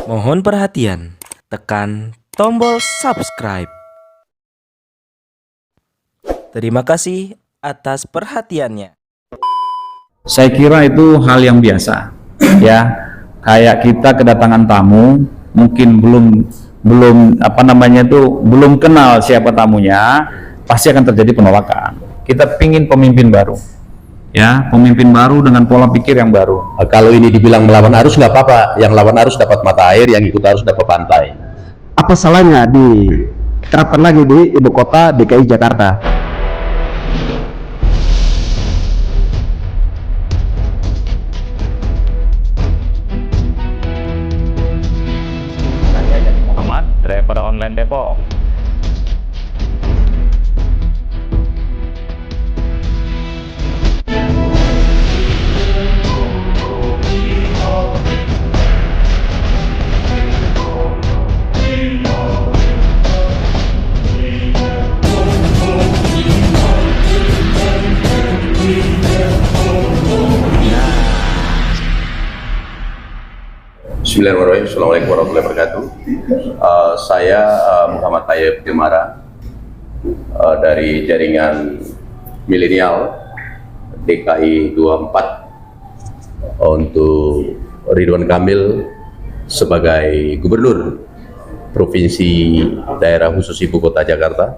Mohon perhatian, tekan tombol subscribe. Terima kasih atas perhatiannya. Saya kira itu hal yang biasa, ya. Kayak kita kedatangan tamu, mungkin belum kenal siapa tamunya, pasti akan terjadi penolakan. Kita pingin pemimpin baru, ya, pemimpin baru dengan pola pikir yang baru. Kalau ini dibilang melawan arus nggak apa-apa, yang lawan arus dapat mata air, yang ikut arus dapat pantai. Apa salahnya diterapkan lagi di ibu kota DKI Jakarta? Muhammad, driver online Depok. Bismillahirrahmanirrahim. Assalamualaikum warahmatullahi wabarakatuh. Saya Muhammad Tayyib Jemara dari jaringan milenial DKI 24 untuk Ridwan Kamil sebagai Gubernur Provinsi Daerah Khusus Ibu Kota Jakarta.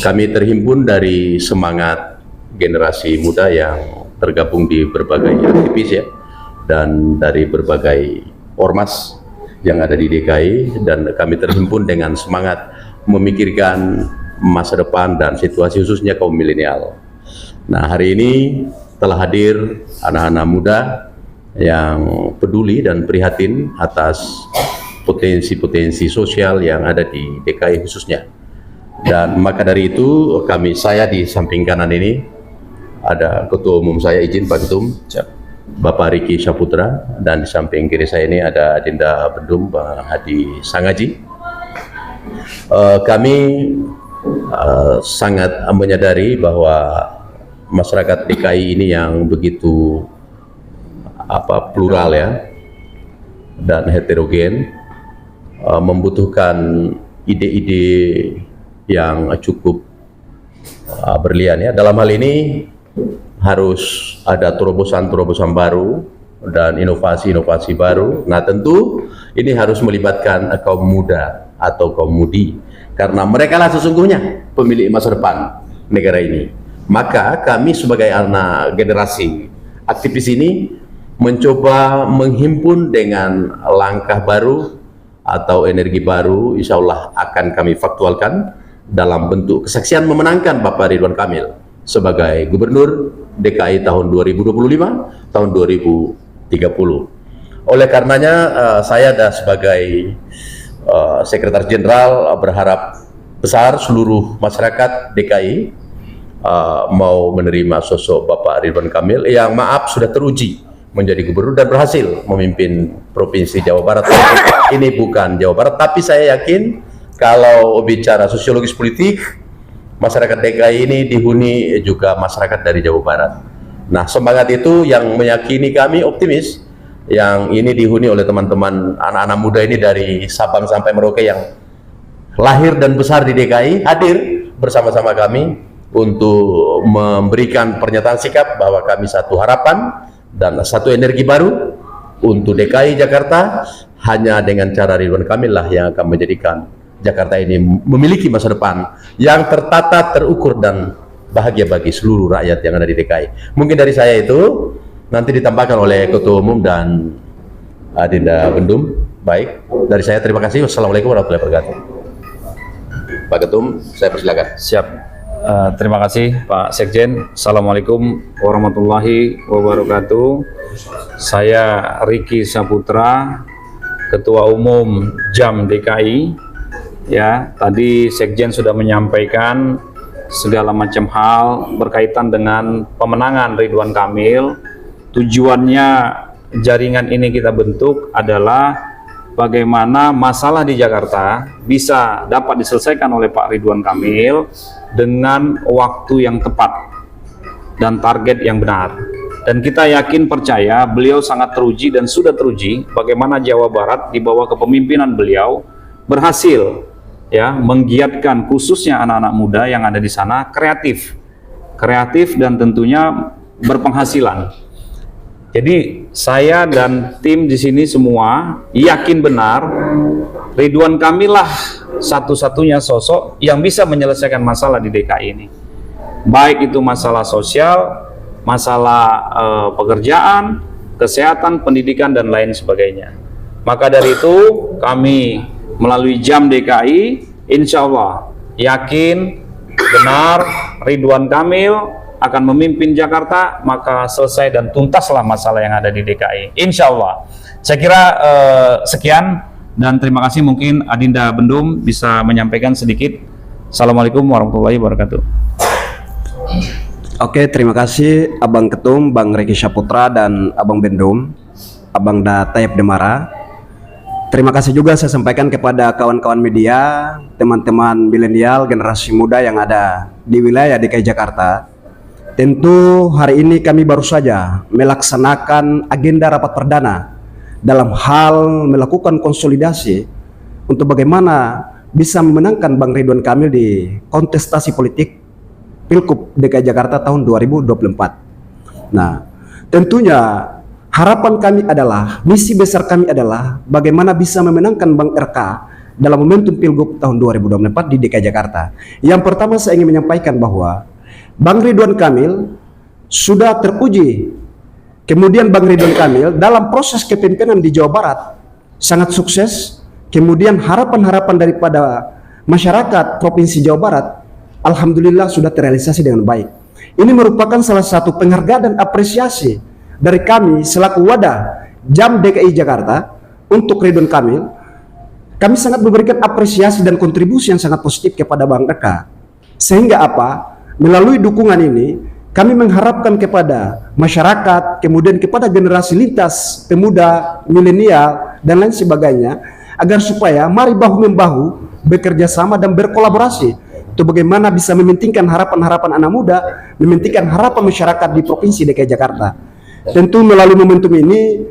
Kami terhimpun dari semangat generasi muda yang tergabung di berbagai aktivis, ya, dan dari berbagai ormas yang ada di DKI, dan kami terhimpun dengan semangat memikirkan masa depan dan situasi khususnya kaum milenial. Nah, hari ini telah hadir anak-anak muda yang peduli dan prihatin atas potensi-potensi sosial yang ada di DKI khususnya. Dan maka dari itu saya di samping kanan ini ada Ketua Umum saya, izin Pak Ketum, Bapak Riki Saputra, dan di samping kiri saya ini ada Adinda Bendum, Bang Hadi Sangaji. Kami sangat menyadari bahwa masyarakat DKI ini yang begitu plural, ya, dan heterogen, membutuhkan ide-ide yang cukup berlian, ya. Dalam hal ini harus ada terobosan-terobosan baru dan inovasi-inovasi baru. Nah, tentu ini harus melibatkan kaum muda atau kaum mudi, karena mereka lah sesungguhnya pemilik masa depan negara ini. Maka kami sebagai anak generasi aktivis ini mencoba menghimpun dengan langkah baru atau energi baru, insya Allah akan kami faktualkan dalam bentuk kesaksian memenangkan Bapak Ridwan Kamil sebagai Gubernur DKI tahun 2025 tahun 2030. Oleh karenanya saya sebagai Sekretaris Jenderal berharap besar seluruh masyarakat DKI mau menerima sosok Bapak Ridwan Kamil yang sudah teruji menjadi gubernur dan berhasil memimpin Provinsi Jawa Barat. Ini bukan Jawa Barat, tapi saya yakin kalau bicara sosiologis politik, masyarakat DKI ini dihuni juga masyarakat dari Jawa Barat. Nah, semangat itu yang meyakini kami optimis, yang ini dihuni oleh teman-teman anak-anak muda ini dari Sabang sampai Merauke yang lahir dan besar di DKI, hadir bersama-sama kami untuk memberikan pernyataan sikap bahwa kami satu harapan dan satu energi baru untuk DKI Jakarta. Hanya dengan cara Ridwan Kamil lah yang akan menjadikan Jakarta ini memiliki masa depan yang tertata, terukur, dan bahagia bagi seluruh rakyat yang ada di DKI. Mungkin dari saya itu, nanti ditambahkan oleh Ketua Umum dan Adinda Bendum. Baik, dari saya terima kasih. Wassalamualaikum warahmatullahi wabarakatuh. Pak Ketum, saya persilakan. Siap. Terima kasih Pak Sekjen. Assalamualaikum warahmatullahi wabarakatuh. Saya Riki Saputra, Ketua Umum JAM DKI. Ya, tadi Sekjen sudah menyampaikan segala macam hal berkaitan dengan pemenangan Ridwan Kamil. Tujuannya jaringan ini kita bentuk adalah bagaimana masalah di Jakarta bisa dapat diselesaikan oleh Pak Ridwan Kamil dengan waktu yang tepat dan target yang benar. Dan kita yakin percaya beliau sangat teruji dan sudah teruji bagaimana Jawa Barat di bawah kepemimpinan beliau berhasil ya menggiatkan khususnya anak-anak muda yang ada di sana kreatif dan tentunya berpenghasilan. Jadi saya dan tim di sini semua yakin benar Ridwan Kamil lah satu-satunya sosok yang bisa menyelesaikan masalah di DKI ini. Baik itu masalah sosial, masalah pekerjaan, kesehatan, pendidikan dan lain sebagainya. Maka dari itu kami melalui Jam DKI insya Allah yakin benar Ridwan Kamil akan memimpin Jakarta, maka selesai dan tuntaslah masalah yang ada di DKI insya Allah. Saya kira sekian dan terima kasih. Mungkin Adinda Bendum bisa menyampaikan sedikit. Assalamualaikum warahmatullahi wabarakatuh. Oke, terima kasih Abang Ketum, Bang Reki Syaputra dan Abang Bendum, Abang Tayyip Demara. Terima kasih juga saya sampaikan kepada kawan-kawan media, teman-teman milenial, generasi muda yang ada di wilayah DKI Jakarta. Tentu hari ini kami baru saja melaksanakan agenda rapat perdana dalam hal melakukan konsolidasi untuk bagaimana bisa memenangkan Bang Ridwan Kamil di kontestasi politik Pilgub DKI Jakarta tahun 2024. Nah, tentunya harapan kami adalah, misi besar kami adalah bagaimana bisa memenangkan Bang RK dalam momentum Pilgub tahun 2024 di DKI Jakarta. Yang pertama saya ingin menyampaikan bahwa Bang Ridwan Kamil sudah teruji. Kemudian Bang Ridwan Kamil dalam proses kepemimpinan di Jawa Barat sangat sukses. Kemudian harapan-harapan daripada masyarakat Provinsi Jawa Barat alhamdulillah sudah terrealisasi dengan baik. Ini merupakan salah satu penghargaan dan apresiasi dari kami selaku wadah Jam DKI Jakarta untuk Ridwan Kamil. Kami sangat memberikan apresiasi dan kontribusi yang sangat positif kepada Bang RK. Sehingga apa? Melalui dukungan ini kami mengharapkan kepada masyarakat, kemudian kepada generasi lintas, pemuda, milenial dan lain sebagainya, agar supaya mari bahu-membahu bekerja sama dan berkolaborasi untuk bagaimana bisa mementingkan harapan-harapan anak muda, mementingkan harapan masyarakat di Provinsi DKI Jakarta. Tentu melalui momentum ini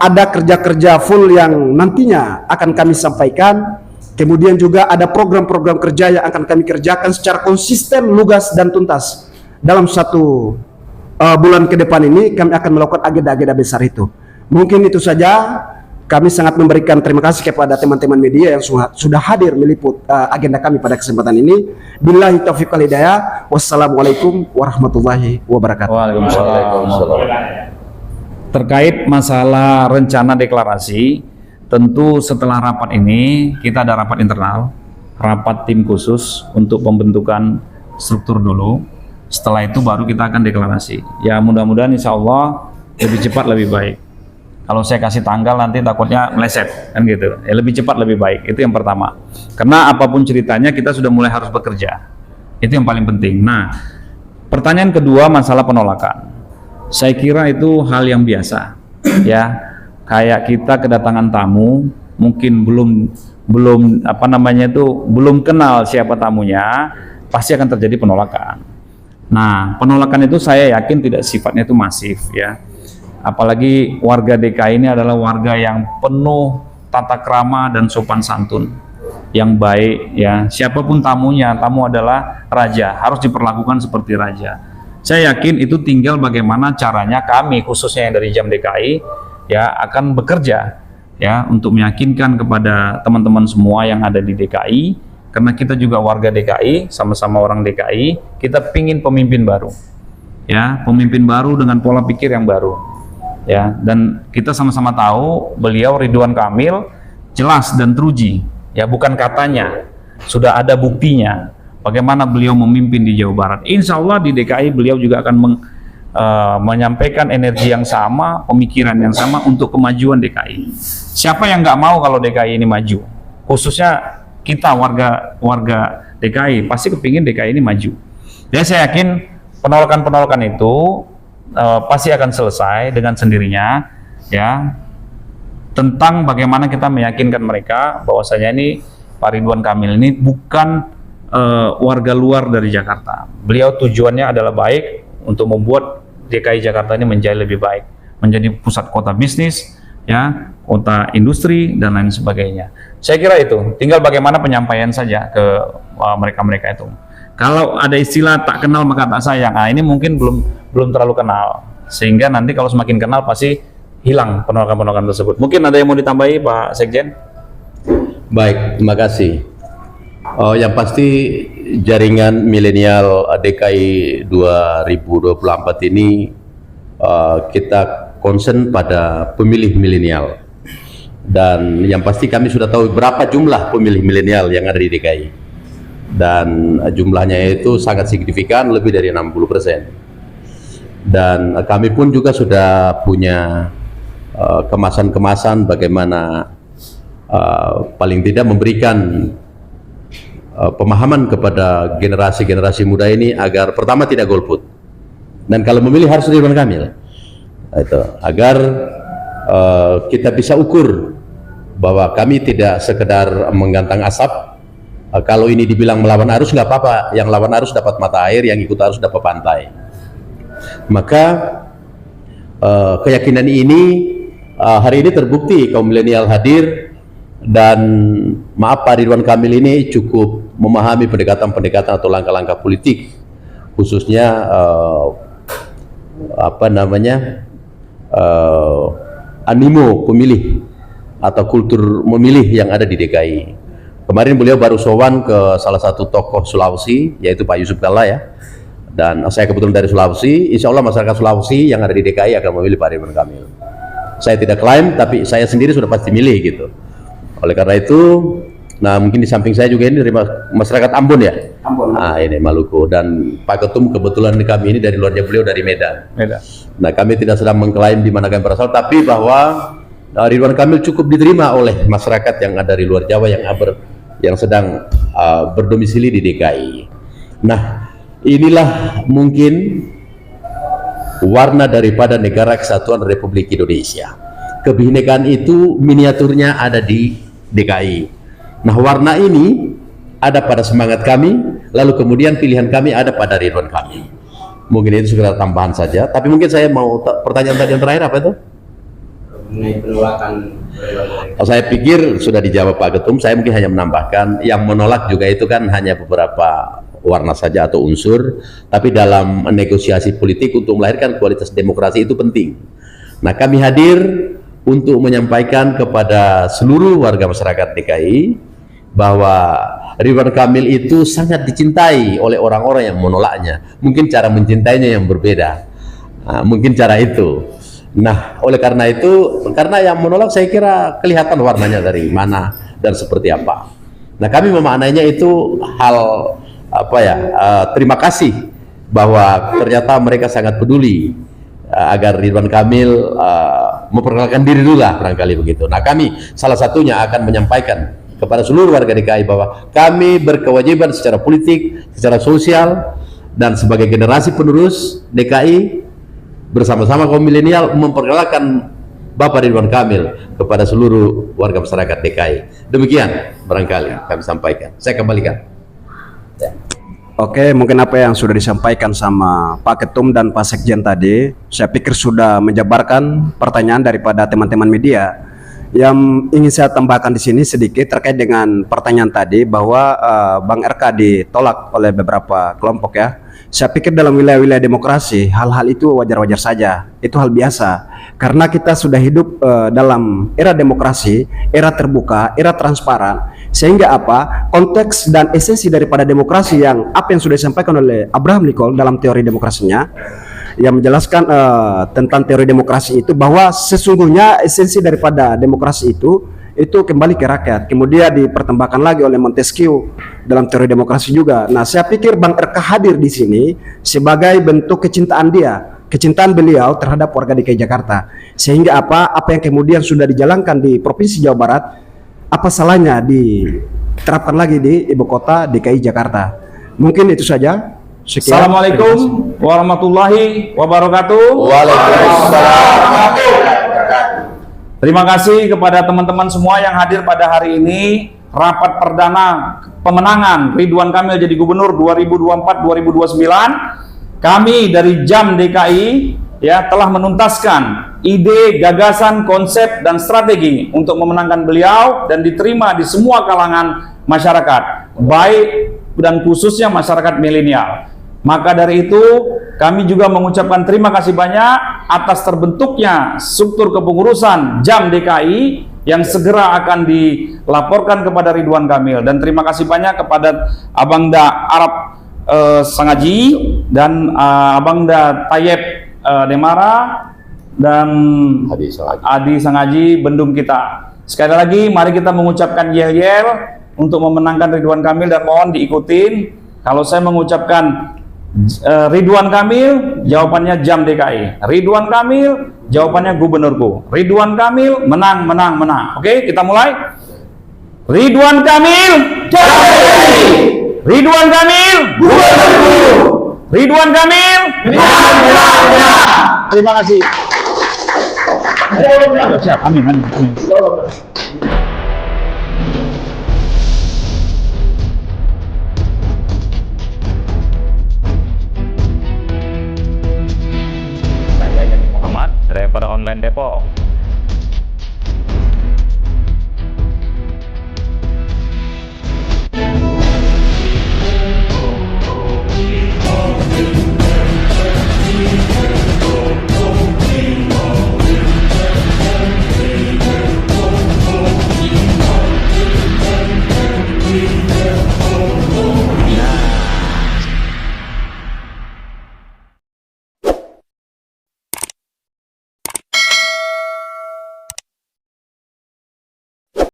ada kerja-kerja full yang nantinya akan kami sampaikan. Kemudian juga ada program-program kerja yang akan kami kerjakan secara konsisten, lugas dan tuntas. Dalam satu bulan ke depan ini kami akan melakukan agenda-agenda besar itu. Mungkin itu saja. Kami sangat memberikan terima kasih kepada teman-teman media yang sudah hadir meliput agenda kami pada kesempatan ini. Billahi taufiq wal hidayah. Wassalamualaikum warahmatullahi wabarakatuh. Waalaikumsalam. Terkait masalah rencana deklarasi, tentu setelah rapat ini kita ada rapat internal, rapat tim khusus untuk pembentukan struktur dulu. Setelah itu baru kita akan deklarasi. Ya mudah-mudahan insya Allah lebih cepat lebih baik. Kalau saya kasih tanggal nanti takutnya meleset kan gitu. Ya lebih cepat lebih baik. Itu yang pertama. Karena apapun ceritanya kita sudah mulai harus bekerja. Itu yang paling penting. Nah, pertanyaan kedua masalah penolakan. Saya kira itu hal yang biasa. Ya, kayak kita kedatangan tamu, mungkin belum belum kenal siapa tamunya, pasti akan terjadi penolakan. Nah, penolakan itu saya yakin tidak sifatnya itu masif ya. Apalagi warga DKI ini adalah warga yang penuh tata krama dan sopan santun yang baik ya. Siapapun tamunya, tamu adalah raja, harus diperlakukan seperti raja. Saya yakin itu tinggal bagaimana caranya kami khususnya yang dari Jam DKI ya akan bekerja ya untuk meyakinkan kepada teman-teman semua yang ada di DKI, karena kita juga warga DKI, sama-sama orang DKI, kita pingin pemimpin baru ya, pemimpin baru dengan pola pikir yang baru. Ya, dan kita sama-sama tahu beliau Ridwan Kamil jelas dan teruji ya, bukan katanya, sudah ada buktinya bagaimana beliau memimpin di Jawa Barat. Insya Allah di DKI beliau juga akan menyampaikan energi yang sama, pemikiran yang sama untuk kemajuan DKI. Siapa yang nggak mau kalau DKI ini maju, khususnya kita warga DKI pasti kepingin DKI ini maju. Jadi saya yakin penolakan itu pasti akan selesai dengan sendirinya ya, tentang bagaimana kita meyakinkan mereka bahwasanya ini Pak Ridwan Kamil ini bukan warga luar dari Jakarta. Beliau tujuannya adalah baik untuk membuat DKI Jakarta ini menjadi lebih baik, menjadi pusat kota bisnis, ya, kota industri dan lain sebagainya. Saya kira itu, tinggal bagaimana penyampaian saja ke mereka-mereka itu. Kalau ada istilah tak kenal maka tak sayang, ini mungkin belum terlalu kenal, sehingga nanti kalau semakin kenal pasti hilang penolakan-penolakan tersebut. Mungkin ada yang mau ditambahi, Pak Sekjen? Baik, terima kasih. Yang pasti jaringan milenial DKI 2024 ini kita concern pada pemilih milenial, dan yang pasti kami sudah tahu berapa jumlah pemilih milenial yang ada di DKI, dan jumlahnya itu sangat signifikan, lebih dari 60%. Dan kami pun juga sudah punya kemasan-kemasan bagaimana paling tidak memberikan pemahaman kepada generasi-generasi muda ini agar pertama tidak golput, dan kalau memilih harus Ridwan Kamil, itu agar kita bisa ukur bahwa kami tidak sekedar menggantang asap. Kalau ini dibilang melawan arus nggak apa-apa, yang lawan arus dapat mata air, yang ikut arus dapat pantai. Maka keyakinan ini hari ini terbukti kaum milenial hadir, dan maaf, Pak Ridwan Kamil ini cukup memahami pendekatan-pendekatan atau langkah-langkah politik, khususnya animo pemilih atau kultur memilih yang ada di DKI. Kemarin beliau baru sowan ke salah satu tokoh Sulawesi, yaitu Pak Yusuf Kalla, ya. Dan saya kebetulan dari Sulawesi. Insya Allah masyarakat Sulawesi yang ada di DKI akan memilih Pak Ridwan Kamil. Saya tidak klaim, tapi saya sendiri sudah pasti milih gitu. Oleh karena itu, nah mungkin di samping saya juga ini dari masyarakat Ambon, ya. Ambon. Nah, ini Maluku, dan Pak Ketum kebetulan kami ini dari luarnya, beliau dari Medan. Nah, kami tidak sedang mengklaim di mana kami berasal, tapi bahwa Ridwan Kamil cukup diterima oleh masyarakat yang ada di luar Jawa yang sedang berdomisili di DKI. Nah, inilah mungkin warna daripada Negara Kesatuan Republik Indonesia. Kebinekaan itu miniaturnya ada di DKI. Nah, warna ini ada pada semangat kami, lalu kemudian pilihan kami ada pada Ridwan Kamil. Mungkin itu sekedar tambahan saja, tapi mungkin saya mau pertanyaan tadi yang terakhir apa itu? Mengenai penolakan. Saya pikir sudah dijawab Pak Ketum. Saya mungkin hanya menambahkan, yang menolak juga itu kan hanya beberapa warna saja atau unsur, tapi dalam negosiasi politik untuk melahirkan kualitas demokrasi itu penting. Nah, kami hadir untuk menyampaikan kepada seluruh warga masyarakat DKI bahwa Ridwan Kamil itu sangat dicintai oleh orang-orang yang menolaknya. Mungkin cara mencintainya yang berbeda, mungkin cara itu. Nah, oleh karena itu, karena yang menolak saya kira kelihatan warnanya dari mana dan seperti apa. Nah, kami memaknainya itu hal terima kasih bahwa ternyata mereka sangat peduli agar Ridwan Kamil memperkenalkan diri dulu lah, barangkali begitu. Nah, kami salah satunya akan menyampaikan kepada seluruh warga DKI bahwa kami berkewajiban secara politik, secara sosial, dan sebagai generasi penerus DKI bersama-sama kaum milenial memperkenalkan Bapak Ridwan Kamil kepada seluruh warga masyarakat DKI. Demikian barangkali kami sampaikan. Saya kembalikan. Oke, mungkin apa yang sudah disampaikan sama Pak Ketum dan Pak Sekjen tadi, saya pikir sudah menjabarkan pertanyaan daripada teman-teman media. Yang ingin saya tambahkan di sini sedikit terkait dengan pertanyaan tadi bahwa Bang RK ditolak oleh beberapa kelompok, ya. Saya pikir dalam wilayah-wilayah demokrasi hal-hal itu wajar-wajar saja, itu hal biasa. Karena kita sudah hidup dalam era demokrasi, era terbuka, era transparan, sehingga apa konteks dan esensi daripada demokrasi yang sudah disampaikan oleh Abraham Lincoln dalam teori demokrasinya, yang menjelaskan tentang teori demokrasi itu bahwa sesungguhnya esensi daripada demokrasi itu kembali ke rakyat. Kemudian dipertembakkan lagi oleh Montesquieu dalam teori demokrasi juga. Nah, saya pikir Bang RK hadir di sini sebagai bentuk kecintaan beliau terhadap warga DKI Jakarta. Sehingga apa yang kemudian sudah dijalankan di Provinsi Jawa Barat, apa salahnya diterapkan lagi di ibu kota DKI Jakarta. Mungkin itu saja. Sekian. Assalamualaikum warahmatullahi wabarakatuh. Waalaikumsalam. Terima kasih kepada teman-teman semua yang hadir pada hari ini. Rapat perdana pemenangan Ridwan Kamil jadi gubernur 2024-2029. Kami dari JAM DKI ya telah menuntaskan ide, gagasan, konsep dan strategi untuk memenangkan beliau dan diterima di semua kalangan masyarakat, baik dan khususnya masyarakat milenial. Maka dari itu kami juga mengucapkan terima kasih banyak atas terbentuknya struktur kepengurusan JAM DKI yang segera akan dilaporkan kepada Ridwan Kamil, dan terima kasih banyak kepada Abangda Arab Sangaji dan Abangda Tayyip Demara dan Adi Sangaji Bendum kita. Sekali lagi mari kita mengucapkan yel-yel untuk memenangkan Ridwan Kamil, dan mohon diikutin. Kalau saya mengucapkan Ridwan Kamil, jawabannya JAM DKI. Ridwan Kamil, jawabannya gubernurku. Ridwan Kamil, menang, menang, menang. Oke, kita mulai. Ridwan Kamil, JAM DKI. Ridwan Kamil, gubernurku. Ridwan Kamil, menang, menang, menang. Terima kasih. Siap, amin, amin, amin. Muhammad, driver online Depok.